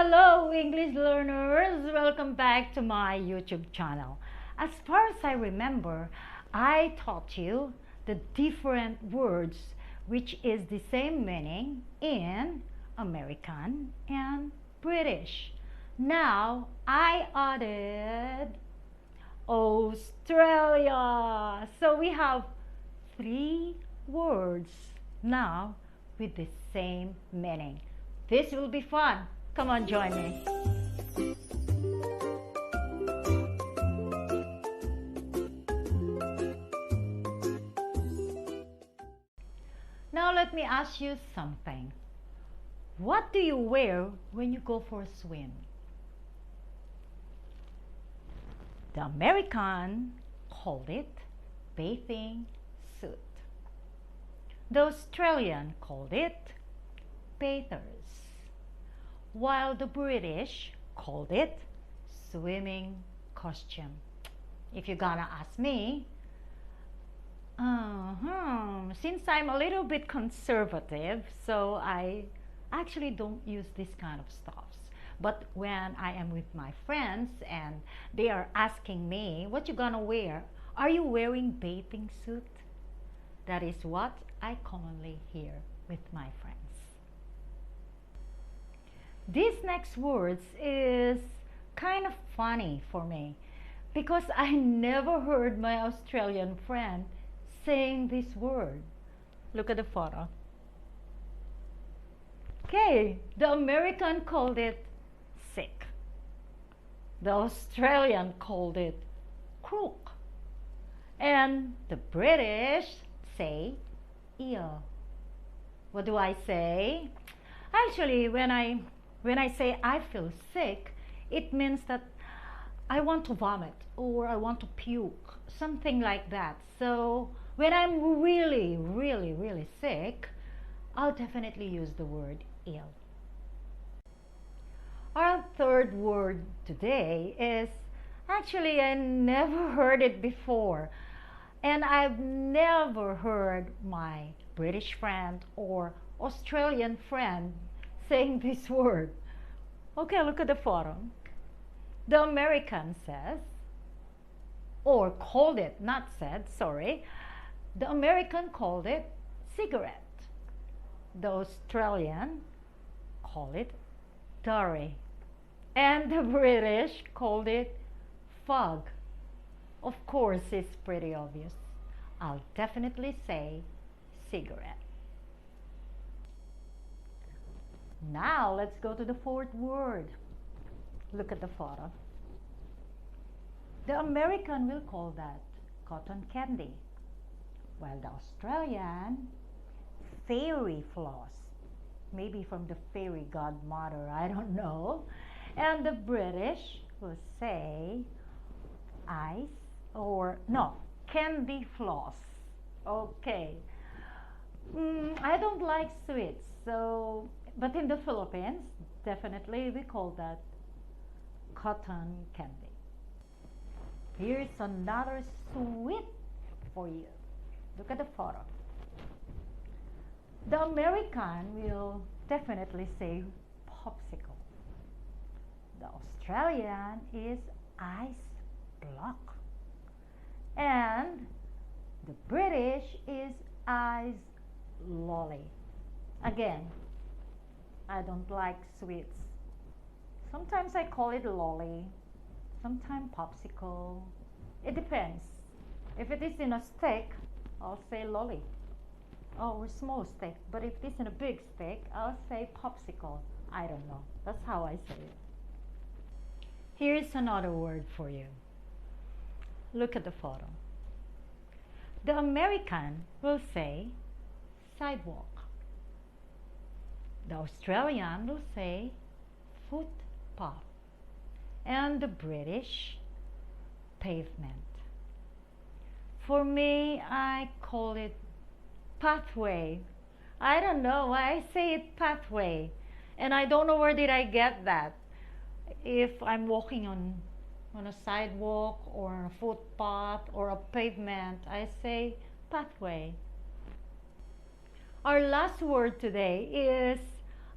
Hello, English learners! Welcome back to my YouTube channel. As far as I remember, I taught you the different words which is the same meaning in American and British. Now I added Australia. So we have 3 words now with the same meaning. This will be fun. Come on, join me. Now let me ask you something. What do you wear when you go for a swim? The American called it bathing suit. The Australian called it bathers, while the British called it swimming costume. If you're gonna ask me, since I'm a little bit conservative, so I actually don't use this kind of stuffs. But when I am with my friends and they are asking me, what you gonna wear? Are you wearing bathing suit? That is what I commonly hear with my friends. This next words is kind of funny for me because I never heard my Australian friend saying this word. Look at the photo. Okay, the American called it sick. The Australian called it crook. And the British say ill. What do I say? Actually, when I say I feel sick, it means that I want to vomit or I want to puke, something like that. So when I'm really, really, really sick, I'll definitely use the word ill. Our third word today is, actually I never heard it before. And I've never heard my British friend or Australian friend saying this word. Okay, look at the photo. The American says, or called it, not said, sorry. The American called it cigarette. The Australian called it durry. And the British called it fog. Of course, it's pretty obvious. I'll definitely say cigarette. Now let's go to the fourth word. Look at the photo. The American will call that cotton candy, while the Australian fairy floss, maybe from the fairy godmother, I don't know. And the British will say ice or no, candy floss. Okay. I don't like sweets, so but in the Philippines, definitely we call that cotton candy. Here's another sweet for you. Look at the photo. The American will definitely say popsicle. The Australian is ice block. And the British is ice lolly. Again, I don't like sweets. Sometimes I call it lolly, sometimes popsicle. It depends. If it is in a stick, I'll say lolly. Or small stick. But if it is in a big stick, I'll say popsicle. I don't know. That's how I say it. Here's another word for you. Look at the photo. The American will say sidewalk. The Australian will say footpath. And the British, pavement. For me, I call it pathway. I don't know why I say it pathway. And I don't know where did I get that. If I'm walking on a sidewalk or a footpath or a pavement, I say pathway. Our last word today is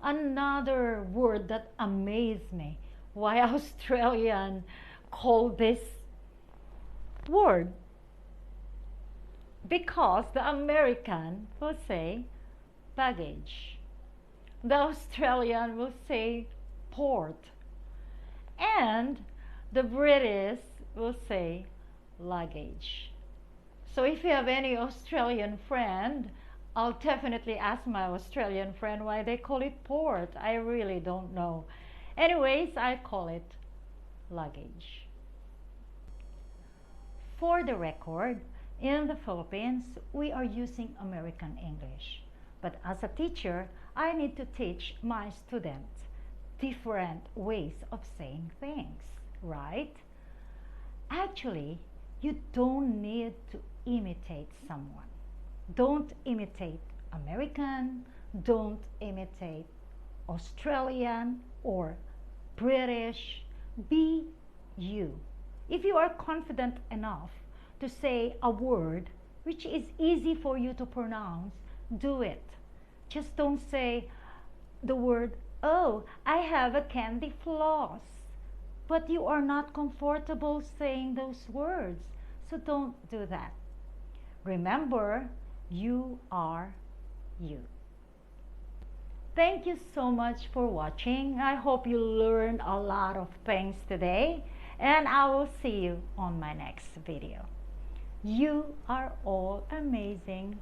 Another word that amazed me, why Australian call this word, because the American will say baggage, the Australian will say port, and the British will say luggage. So if you have any Australian friend, I'll definitely ask my Australian friend why they call it port. I really don't know. Anyways, I call it luggage. For the record, in the Philippines, we are using American English. But as a teacher, I need to teach my students different ways of saying things, right? Actually, you don't need to imitate someone. Don't imitate American, don't imitate Australian or British. Be you. If you are confident enough to say a word which is easy for you to pronounce, do it. Just don't say the word, oh, I have a candy floss. But you are not comfortable saying those words, so don't do that. Remember, you are you. Thank you so much for watching. I hope you learned a lot of things today, and I will see you on my next video. You are all amazing.